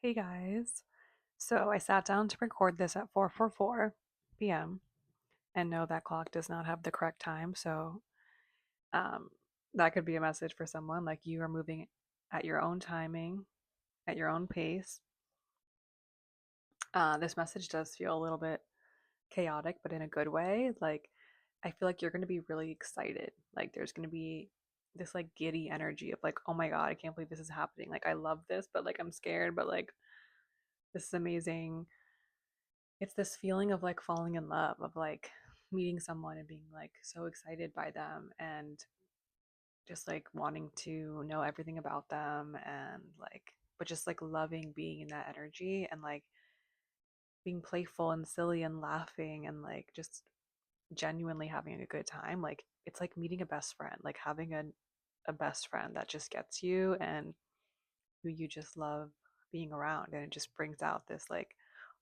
Hey guys. So I sat down to record this at 4:44 p.m. and know that clock does not have the correct time. So um, that could be a message for someone like you are moving at your own timing, at your own pace. This message does feel a little bit chaotic, but in a good way. Like I feel like you're going to be really excited. Like there's going to be this like giddy energy of like, oh my God, I can't believe this is happening. Like I love this, but like I'm scared, but like this is amazing. It's this feeling of like falling in love, of like meeting someone and being like so excited by them and just like wanting to know everything about them and like, but just like loving being in that energy and like being playful and silly and laughing and like just genuinely having a good time. Like, it's like meeting a best friend, like having a best friend that just gets you and who you just love being around. And it just brings out this like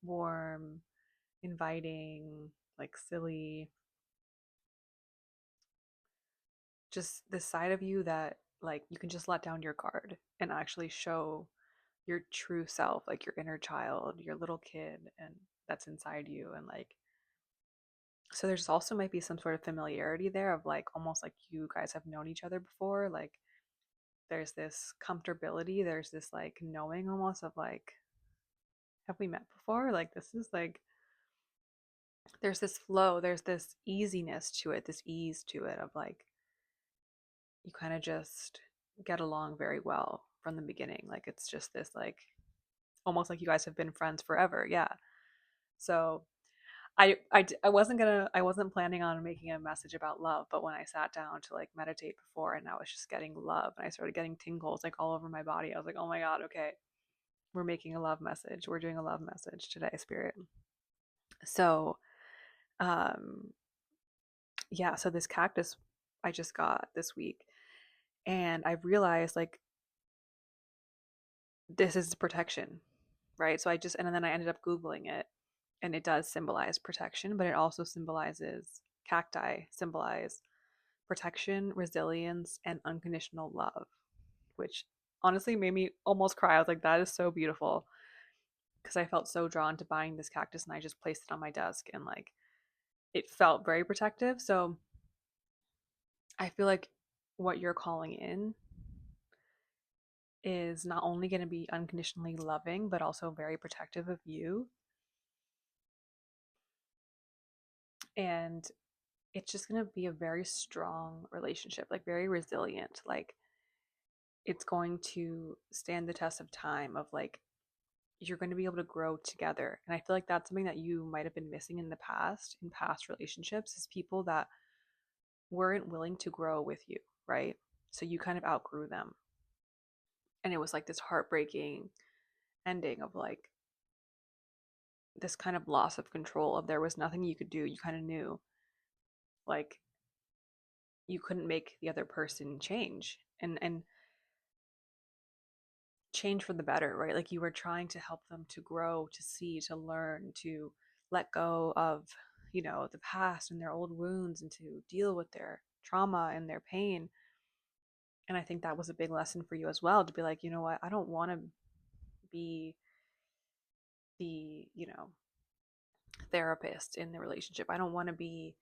warm, inviting, like silly, just this side of you that like you can just let down your guard and actually show your true self, like your inner child, your little kid, and that's inside you. And like, so there's also might be some sort of familiarity there of like almost like you guys have known each other before. Like, there's this comfortability, there's this like knowing almost of like, have we met before? Like, this is like, there's this flow, there's this easiness to it, this ease to it of like, you kind of just get along very well from the beginning. Like it's just this like almost like you guys have been friends forever. Yeah. So I wasn't planning on making a message about love, but when I sat down to like meditate before and I was just getting love and I started getting tingles like all over my body. I was like, "Oh my God, okay. We're making a love message. We're doing a love message today, spirit." So, um yeah, so this cactus I just got this week and I've realized like this is protection, right? So I just, and then I ended up Googling it and it does symbolize protection, but it also symbolizes, cacti symbolize protection, resilience, and unconditional love, which honestly made me almost cry. I was like, that is so beautiful because I felt so drawn to buying this cactus and I just placed it on my desk and like it felt very protective. So I feel like what you're calling in is not only going to be unconditionally loving, but also very protective of you. And it's just going to be a very strong relationship, like very resilient. Like it's going to stand the test of time of like you're going to be able to grow together. And I feel like that's something that you might have been missing in the past, in past relationships, is people that weren't willing to grow with you, right? So you kind of outgrew them. And it was like this heartbreaking ending of like this kind of loss of control of there was nothing you could do. You kind of knew like you couldn't make the other person change. And change for the better, right? Like you were trying to help them to grow, to see, to learn, to let go of, the past and their old wounds and to deal with their trauma and their pain. And I think that was a big lesson for you as well to be like, you know what, I don't want to be the, therapist in the relationship. I don't want to be,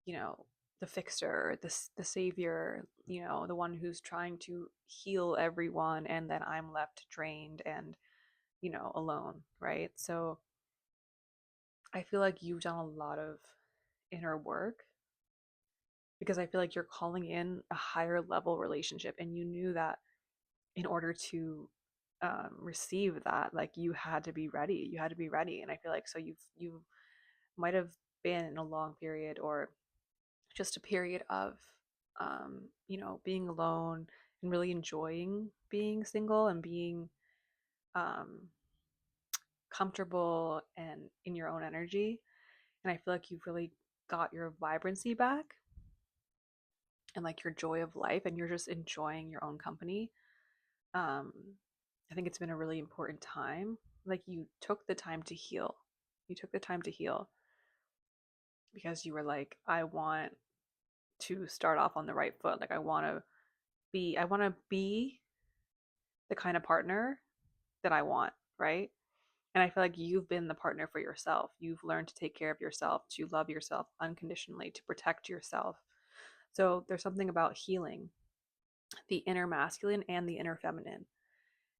the fixer, the savior, the one who's trying to heal everyone and then I'm left drained and alone, right? So I feel like you've done a lot of inner work because I feel like you're calling in a higher level relationship and you knew that in order to receive that, like you had to be ready. You had to be ready. And I feel like so you might have been in a long period or just a period of being alone and really enjoying being single and being um, comfortable and in your own energy. And I feel like you've really got your vibrancy back and like your joy of life and you're just enjoying your own company. um I think it's been a really important time. Like you took the time to heal. You took the time to heal because you were like, I want to start off on the right foot. Like I want to be the kind of partner that I want. right? And I feel like you've been the partner for yourself. You've learned to take care of yourself, to love yourself unconditionally, to protect yourself. So there's something about healing the inner masculine and the inner feminine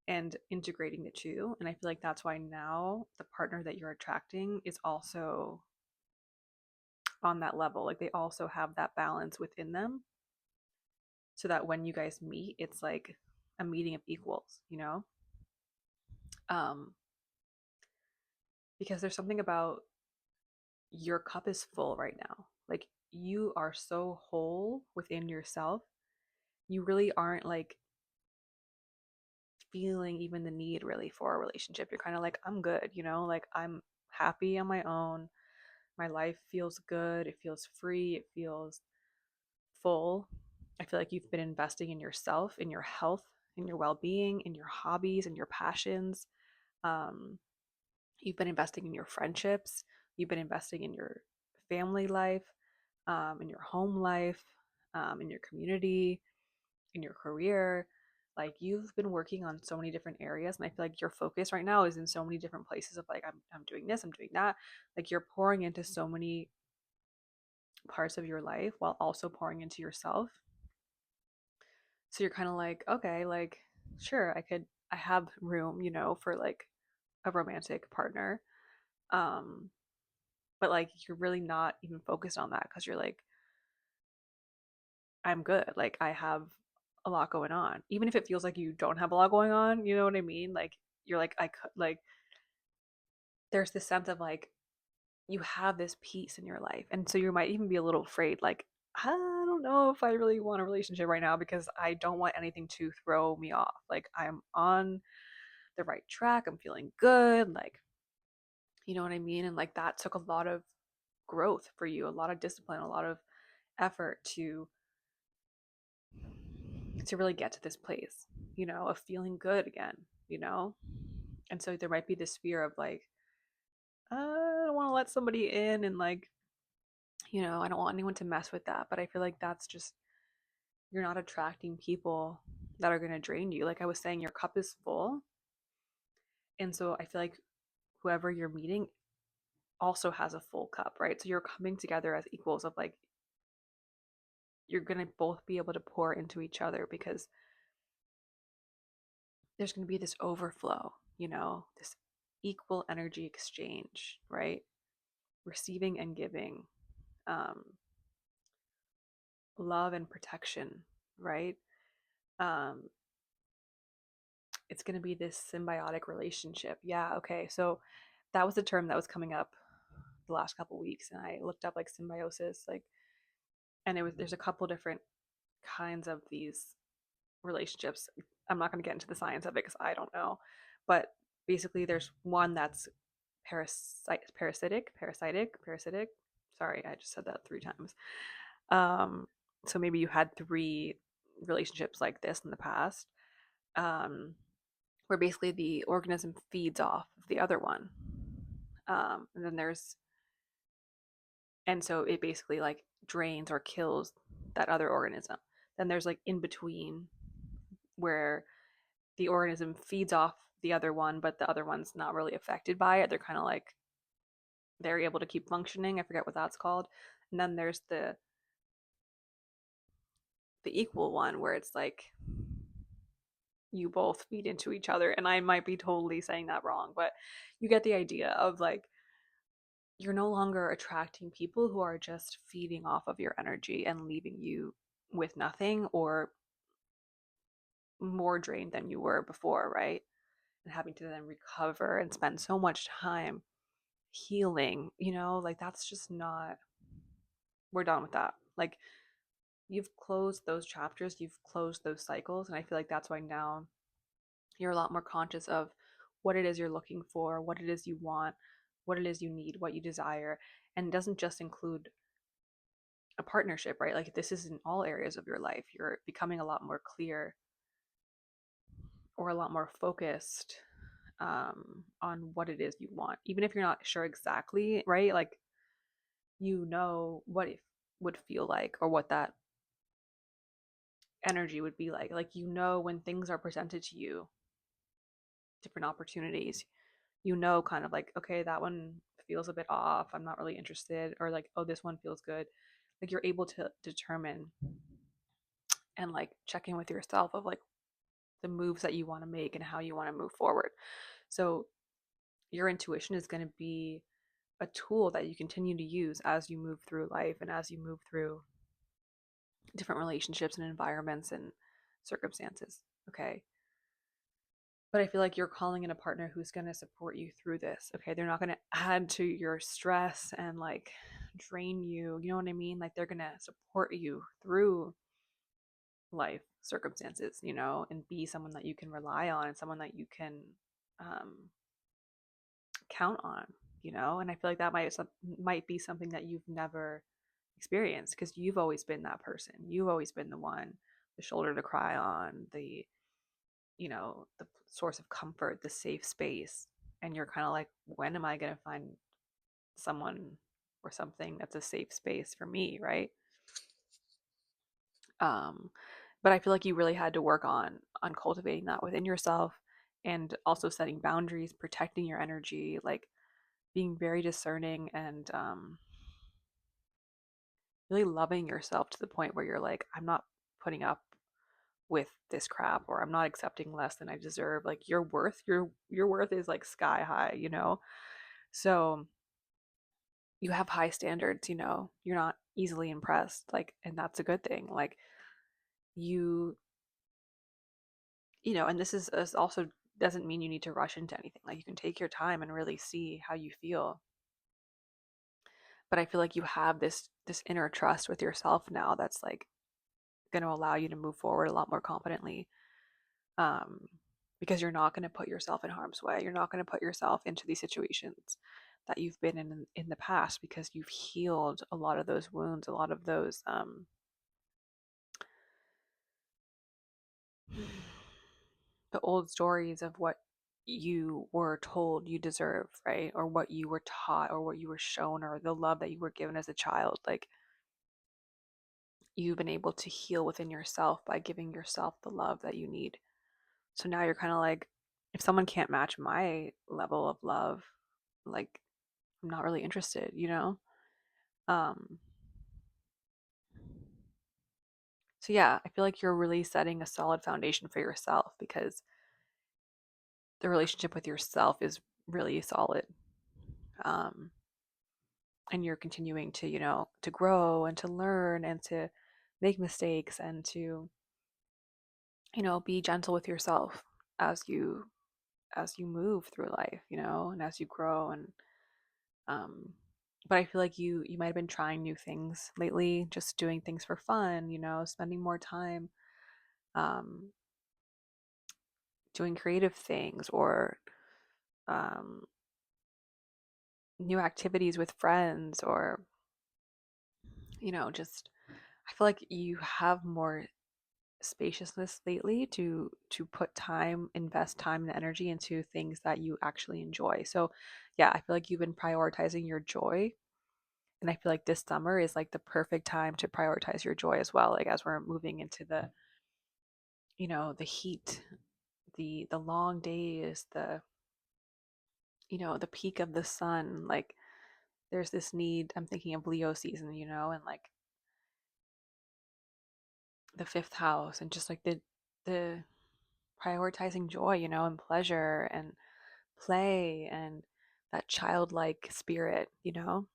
and integrating the two. And I feel like that's why now the partner that you're attracting is also on that level. Like they also have that balance within them so that when you guys meet, it's like a meeting of equals, you know? Um, because there's something about your cup is full right now. Like you are so whole within yourself. You really aren't like feeling even the need really for a relationship. You're kind of like, I'm good, you know? Like I'm happy on my own. My life feels good. It feels free. It feels full. I feel like you've been investing in yourself, in your health, in your well being, in your hobbies, and your passions. Um, you've been investing in your friendships. You've been investing in your family life, in your home life, in your community, in your career. Like you've been working on so many different areas, and I feel like your focus right now is in so many different places of like I'm doing this, I'm doing that. Like you're pouring into so many parts of your life while also pouring into yourself. So you're kind of like, okay, like sure, I have room, you know, for like a romantic partner. Um but like you're really not even focused on that because you're like I'm good. Like I have a lot going on. Even if it feels like you don't have a lot going on, you know what I mean? Like you're like I could like there's this sense of like you have this peace in your life. And so you might even be a little afraid like I don't know if I really want a relationship right now because I don't want anything to throw me off. Like I'm on the right track. I'm feeling good. Like, you know what I mean? And like that took a lot of growth for you, a lot of discipline, a lot of effort to really get to this place, you know, of feeling good again, you know? And so there might be this fear of like, I don't want to let somebody in and like, you know, I don't want anyone to mess with that. But I feel like that's just, you're not attracting people that are going to drain you. Like I was saying, your cup is full. And so I feel like whoever you're meeting also has a full cup, right? So you're coming together as equals of like, you're going to both be able to pour into each other because there's going to be this overflow, you know, this equal energy exchange, right? Receiving and giving, um, love and protection, right? Um, it's going to be this symbiotic relationship. Yeah, okay. So that was a term that was coming up the last couple weeks, and I looked up like symbiosis, like, and there's a couple different kinds of these relationships. I'm not going to get into the science of it because I don't know, but basically there's one that's parasitic. Sorry, I just said that 3 times. Um, so maybe you had 3 relationships like this in the past, um, where basically the organism feeds off of the other one. And then and so it basically like drains or kills that other organism. Then there's like in between where the organism feeds off the other one, but the other one's not really affected by it. They're kind of like they're able to keep functioning. I forget what that's called. And then there's the equal one where it's like you both feed into each other. And I might be totally saying that wrong, but you get the idea of like you're no longer attracting people who are just feeding off of your energy and leaving you with nothing or more drained than you were before, right? And having to then recover and spend so much time healing, you know, like that's just not, we're done with that. Like you've closed those chapters, you've closed those cycles. And I feel like that's why now you're a lot more conscious of what it is you're looking for, what it is you want, what it is you need, what you desire. And it doesn't just include a partnership, right? Like this is in all areas of your life. You're becoming a lot more clear or a lot more focused on what it is you want, even if you're not sure exactly, right? Like you know what it would feel like or what that energy would be like. Like you know when things are presented to you different opportunities, you know, kind of like, okay, that one feels a bit off. I'm not really interested. Or like, oh, this one feels good. Like you're able to determine and like check in with yourself of like the moves that you want to make and how you want to move forward. So your intuition is going to be a tool that you continue to use as you move through life and as you move through different relationships and environments and circumstances. Okay. But I feel like you're calling in a partner who's going to support you through this. Okay. They're not going to add to your stress and like drain you. You know what I mean? Like they're going to support you through life circumstances, you know, and be someone that you can rely on and someone that you can um, count on, you know. And I feel like that might be something that you've never experienced because you've always been that person. You've always been the one, the shoulder to cry on, the, you know, the source of comfort, the safe space. And you're kind of like, when am I going to find someone or something that's a safe space for me, right? Um, but I feel like you really had to work on cultivating that within yourself and also setting boundaries, protecting your energy, like being very discerning and really loving yourself to the point where you're like, I'm not putting up with this crap or I'm not accepting less than I deserve. Like your worth is like sky high, you know? So you have high standards, you know. You're not easily impressed. Like and that's a good thing. Like you you know, and this also doesn't mean you need to rush into anything. Like you can take your time and really see how you feel. But I feel like you have this inner trust with yourself now that's like going to allow you to move forward a lot more confidently. Um, because you're not going to put yourself in harm's way. You're not going to put yourself into these situations that you've been in the past because you've healed a lot of those wounds, a lot of those the old stories of what you were told you deserve, right? Or what you were taught or what you were shown or the love that you were given as a child. Like you've been able to heal within yourself by giving yourself the love that you need. So now you're kind of like, if someone can't match my level of love, like I'm not really interested, you know? Um, so yeah, I feel like you're really setting a solid foundation for yourself because the relationship with yourself is really solid. Um, and you're continuing to, you know, to grow and to learn and to make mistakes and to, you know, be gentle with yourself as you move through life, you know, and as you grow and um but I feel like you might have been trying new things lately, just doing things for fun, you know, spending more time um doing creative things or um new activities with friends or you know, just I feel like you have more spaciousness lately to put time, invest time and energy into things that you actually enjoy. So yeah, I feel like you've been prioritizing your joy. And I feel like this summer is like the perfect time to prioritize your joy as well. Like as we're moving into the, you know, the heat, the long days, the, you know, the peak of the sun. Like there's this need, I'm thinking of Leo season, you know, and like the fifth house and just like the prioritizing joy, you know, and pleasure and play and that childlike spirit, you know?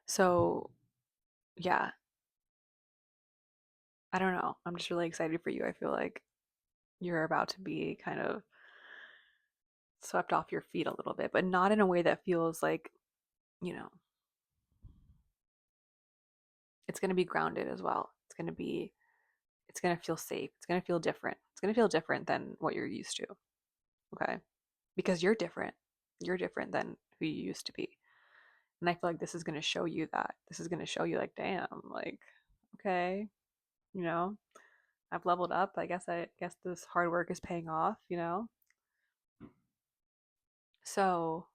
So, yeah, I don't know. I'm just really excited for you. I feel like you're about to be kind of swept off your feet a little bit, but not in a way that feels like, you know, it's going to be grounded as well. It's going to feel safe. It's going to feel different. It's going to feel different than what you're used to. Okay. Because you're different. You're different than who you used to be. And I feel like this is going to show you that. This is going to show you, like, damn, like, okay, you know, I've leveled up. I guess this hard work is paying off, you know? So,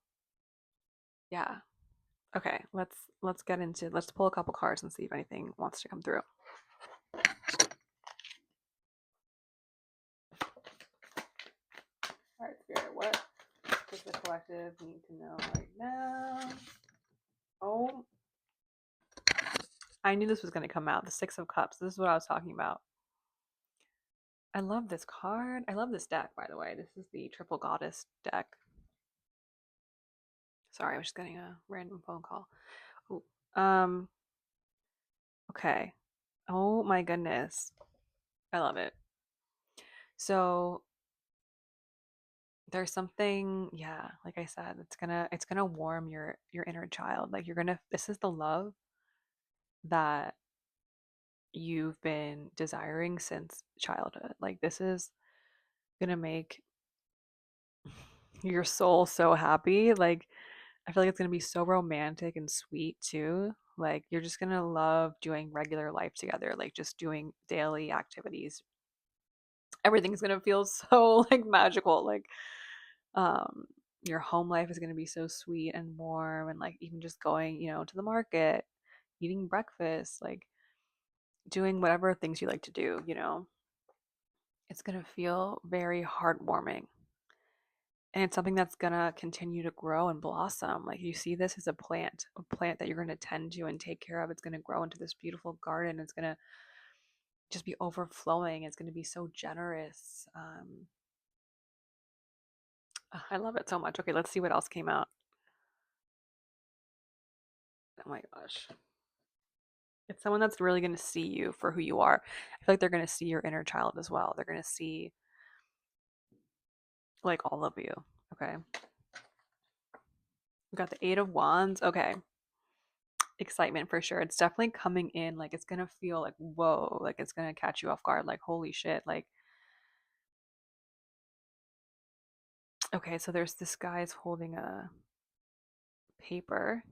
yeah. Okay, let's get into let's pull a couple cards and see if anything wants to come through. does the collective need to know right now? Oh, I knew this was going to come out. The Six of Cups. This is what I was talking about. I love this card. I love this deck, by the way. This is the Triple Goddess deck. Sorry, I was just getting a random phone call. Ooh. Okay. Oh my goodness. I love it. So there's something, yeah, like I said, it's gonna warm your inner child. Like you're gonna this is the love that you've been desiring since childhood. Like this is gonna make your soul so happy. Like I feel like it's gonna be so romantic and sweet too. Like you're just gonna love doing regular life together, like just doing daily activities. Everything's gonna feel so like magical. Like um your home life is gonna be so sweet and warm and like even just going, to the market, eating breakfast, like doing whatever things you like to do. It's gonna feel very heartwarming. And it's something that's gonna continue to grow and blossom. Like you see this as a plant that you're gonna tend to and take care of. It's gonna grow into this beautiful garden. It's gonna just be overflowing. It's gonna be so generous. I love it so much. Okay, let's see what else came out. Oh my gosh. It's someone that's really gonna see you for who you are. I feel like they're gonna see your inner child as well. They're gonna see like all of you. Okay. We got the Eight of Wands. Okay. Excitement for sure. It's definitely coming in. Like it's gonna feel like whoa, like it's gonna catch you off guard. Like holy shit. Like okay, so there's this guy's holding a paper.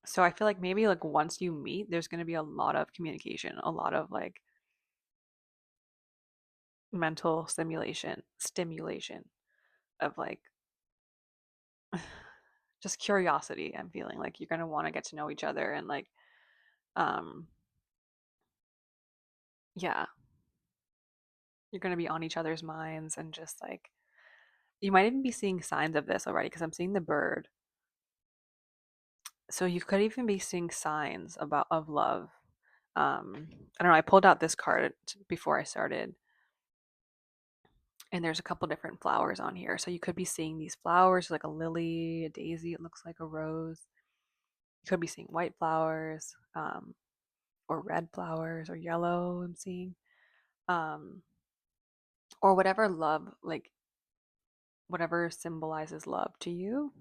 So I feel like maybe like once you meet, there's gonna be a lot of communication, a lot of like mental stimulation of like just curiosity. I'm feeling like you're gonna want to get to know each other and like um yeah, you're gonna be on each other's minds and just like you might even be seeing signs of this already because I'm seeing the bird. So you could even be seeing signs about of love. I don't know. I pulled out this card before I started, and there's a couple different flowers on here. So you could be seeing these flowers, like a lily, a daisy. It looks like a rose. You could be seeing white flowers, or red flowers, or yellow. I'm seeing, um, or whatever love, like whatever symbolizes love to you.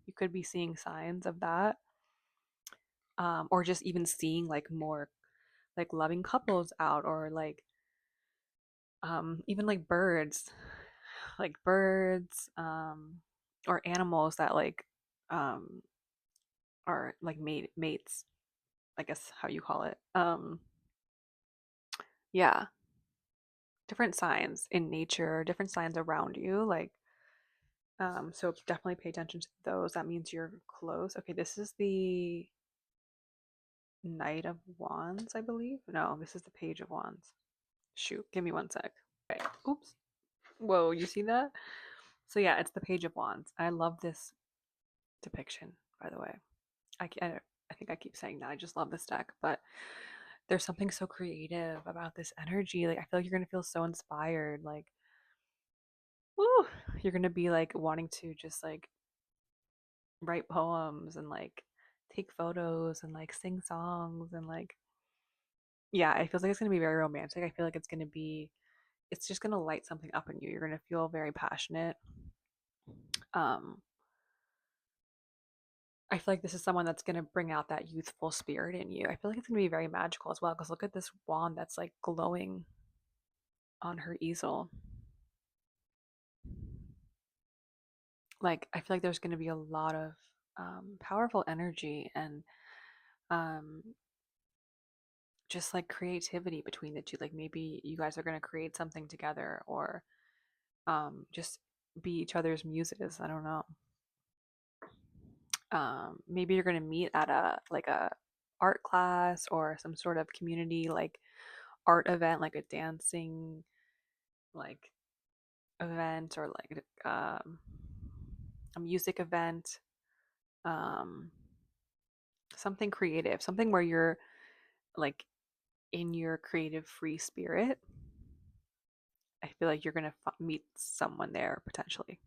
You could be seeing signs of that, or just even seeing like more like loving couples out, or like even like birds, or animals that like um are like mates, I guess how you call it. Yeah, different signs in nature, different signs around you, like so definitely pay attention to those. That means you're close. Okay, this is the Knight of Wands, I believe. No, this is the Page of Wands. Shoot, give me one sec. Okay. Oops. Whoa, you see that? So yeah, it's the Page of Wands. I love this depiction, by the way. I think I keep saying that. I just love this deck, but there's something so creative about this energy. Like I feel like you're gonna feel so inspired. Like, woo, you're gonna be like wanting to just like write poems and like take photos and like sing songs and like yeah, it feels like it's gonna be very romantic. I feel like it's just gonna light something up in you. You're gonna feel very passionate. Um, I feel like this is someone that's going to bring out that youthful spirit in you. I feel like it's going to be very magical as well because look at this wand that's like glowing on her easel. Like, I feel like there's going to be a lot of powerful energy and um, just like creativity between the two. Like, maybe you guys are going to create something together or just be each other's muses. I don't know. Maybe you're going to meet at a art class or some sort of community like art event, like a dancing like event or like a music event, um, something creative, something where you're like in your creative free spirit. I feel like you're gonna meet someone there potentially.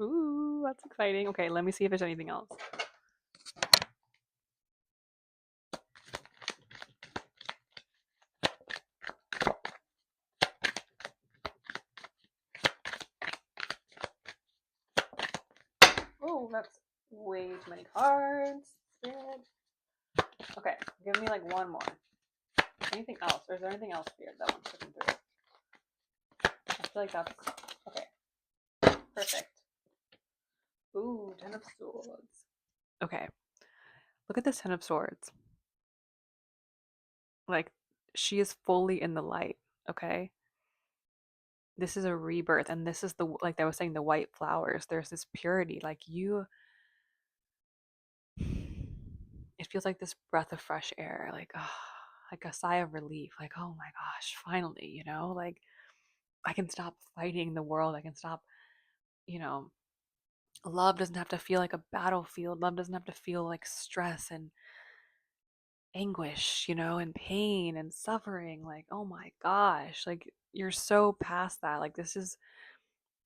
Ooh, that's exciting. Okay, let me see if there's anything else. Oh, that's way too many cards. Spirit. Okay, give me like one more. Anything else? Or is there anything else weird that one's looking through? I feel like that's okay. Perfect. Ooh, Ten of Swords. Okay, look at this Ten of Swords. Like, she is fully in the light. Okay, this is a rebirth, and this is the like I was saying, the white flowers. There's this purity. Like you, it feels like this breath of fresh air. Like a sigh of relief. Like, oh my gosh, finally, like I can stop fighting the world. I can stop, you know, love doesn't have to feel like a battlefield. Love doesn't have to feel like stress and anguish, and pain and suffering. Like, oh my gosh, like you're so past that. Like, this is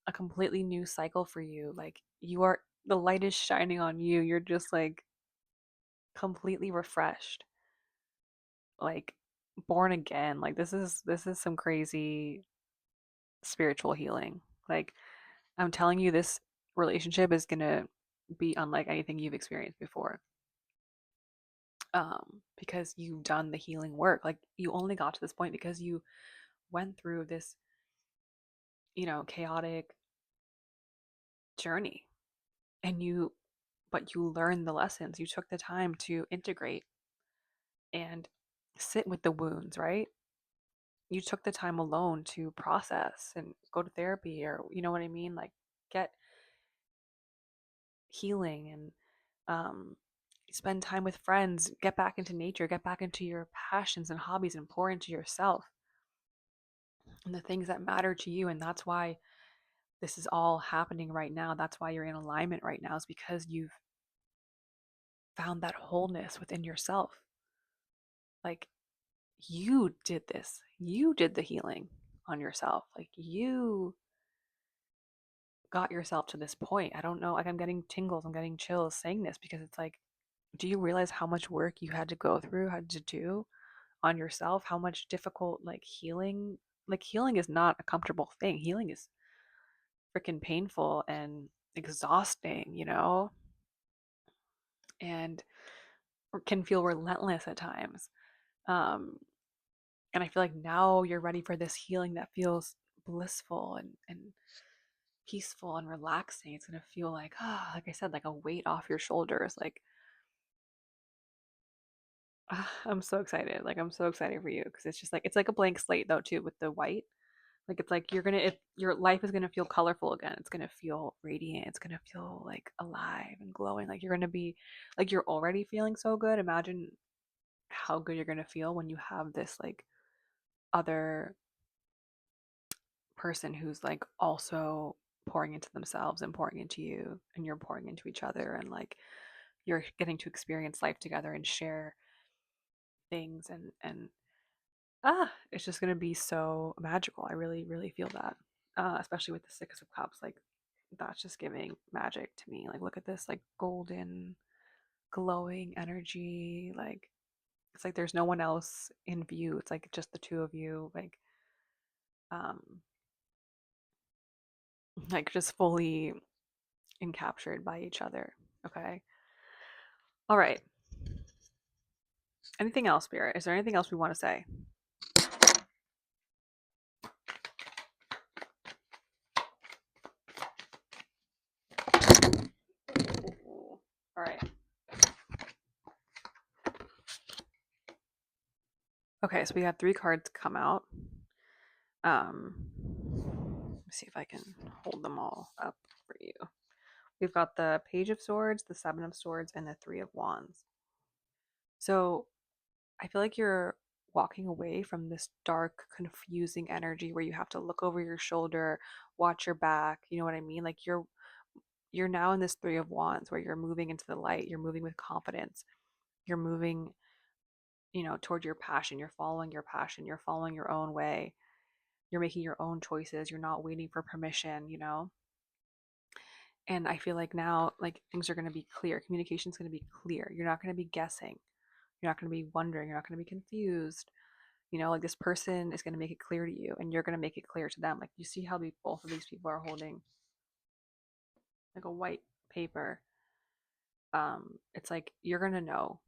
a completely new cycle for you. Like, the light is shining on you. You're just like completely refreshed, like born again. Like, this is some crazy spiritual healing. Like, I'm telling you, this relationship is gonna be unlike anything you've experienced before. Because you've done the healing work. Like, you only got to this point because you went through this, chaotic journey, and but you learned the lessons. You took the time to integrate and sit with the wounds, right? You took the time alone to process and go to therapy, or you know what I mean? Like, get healing and spend time with friends, get back into nature, get back into your passions and hobbies, and pour into yourself and the things that matter to you. And that's why this is all happening right now. That's why you're in alignment right now, is because you've found that wholeness within yourself. Like, you did this, you did the healing on yourself. Like, you got yourself to this point. I don't know, like, I'm getting tingles, I'm getting chills saying this, because it's like, do you realize how much work you had to go through, had to do on yourself? How much difficult, like healing is not a comfortable thing. Healing is freaking painful and exhausting, and can feel relentless at times. Um, and I feel like now you're ready for this healing that feels blissful and peaceful and relaxing. It's gonna feel like, like I said, like a weight off your shoulders. Like, I'm so excited. Like, I'm so excited for you, because it's like a blank slate though too, with the white. Like, it's like your life is gonna feel colorful again. It's gonna feel radiant. It's gonna feel like alive and glowing. Like, you're gonna be, like, you're already feeling so good. Imagine how good you're gonna feel when you have this like other person who's like also pouring into themselves and pouring into you, and you're pouring into each other, and like you're getting to experience life together and share things, and it's just going to be so magical. I really really feel that, especially with the Six of Cups. Like, that's just giving magic to me. Like, look at this, like, golden glowing energy. Like, it's like there's no one else in view. It's like just the two of you, um like just fully encaptured by each other. Okay. All right. Anything else, Spirit? Is there anything else we want to say? All right. Okay, so we have three cards come out. Let me see if I can hold them all up for you. We've got the Page of Swords, the Seven of Swords, and the Three of Wands. So I feel like you're walking away from this dark, confusing energy where you have to look over your shoulder, watch your back. You know what I mean? Like, you're you're now in this Three of Wands where you're moving into the light, you're moving with confidence, you're moving, towards your passion, your passion, you're following your own way, you're making your own choices, you're not waiting for permission. And I feel like now, like, things are going to be clear, communication is going to be clear, you're not going to be guessing, you're not going to be wondering, you're not going to be confused. Like, this person is going to make it clear to you and you're going to make it clear to them. Like, you see how both of these people are holding like a white paper. It's like you're going to know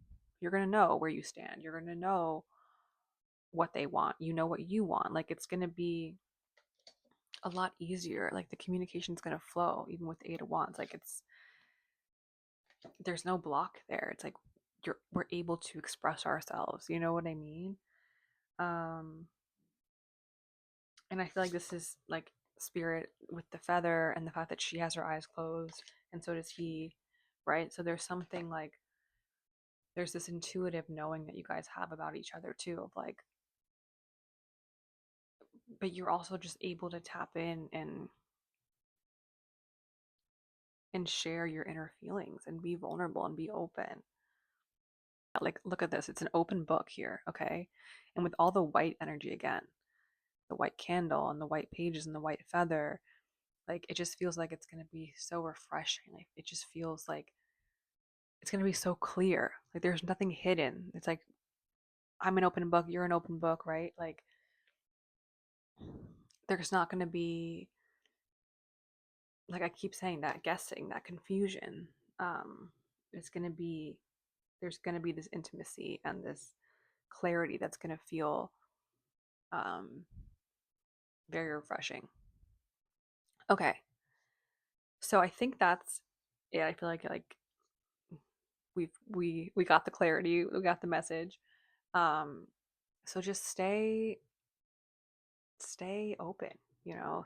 where you stand, you're going to know what they want, what you want. Like, it's going to be a lot easier. Like, the communication's going to flow even with the Eight of Wands. Like, there's no block there. It's like we're able to express ourselves, you know what I mean? um and I feel like this is like spirit with the feather and the fact that she has her eyes closed and so does he, right? So there's something like, there's this intuitive knowing that you guys have about each other too, of like, but you're also just able to tap in and share your inner feelings and be vulnerable and be open. Like, look at this, it's an open book here, okay? And with all the white energy again, the white candle and the white pages and the white feather, like, it just feels like it's going to be so refreshing. Like, it just feels like it's going to be so clear. Like, there's nothing hidden. It's like, I'm an open book, you're an open book, right? Like, there's not going to be, like I keep saying, that guessing, that confusion. um it's going to be, there's going to be this intimacy and this clarity that's going to feel um very refreshing. Okay, so I think that's it. I feel like we got the clarity, we got the message. So just stay open,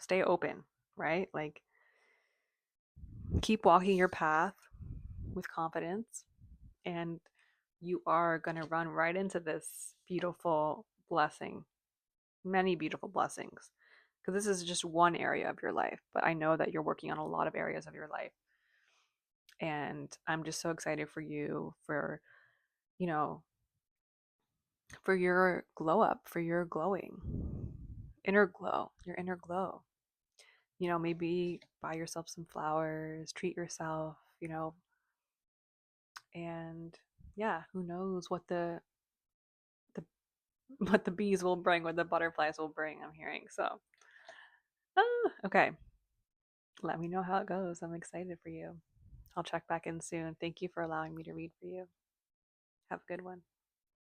stay open, right? Like, keep walking your path with confidence, and you are going to run right into this beautiful blessing, many beautiful blessings. Because this is just one area of your life, but I know that you're working on a lot of areas of your life. And I'm just so excited for you, you know, for your glow up, for your glowing inner glow, your inner glow. Maybe buy yourself some flowers, treat yourself, and yeah, who knows the what the bees will bring, what the butterflies will bring, I'm hearing. So, okay. Let me know how it goes. I'm excited for you. I'll check back in soon. Thank you for allowing me to read for you. Have a good one.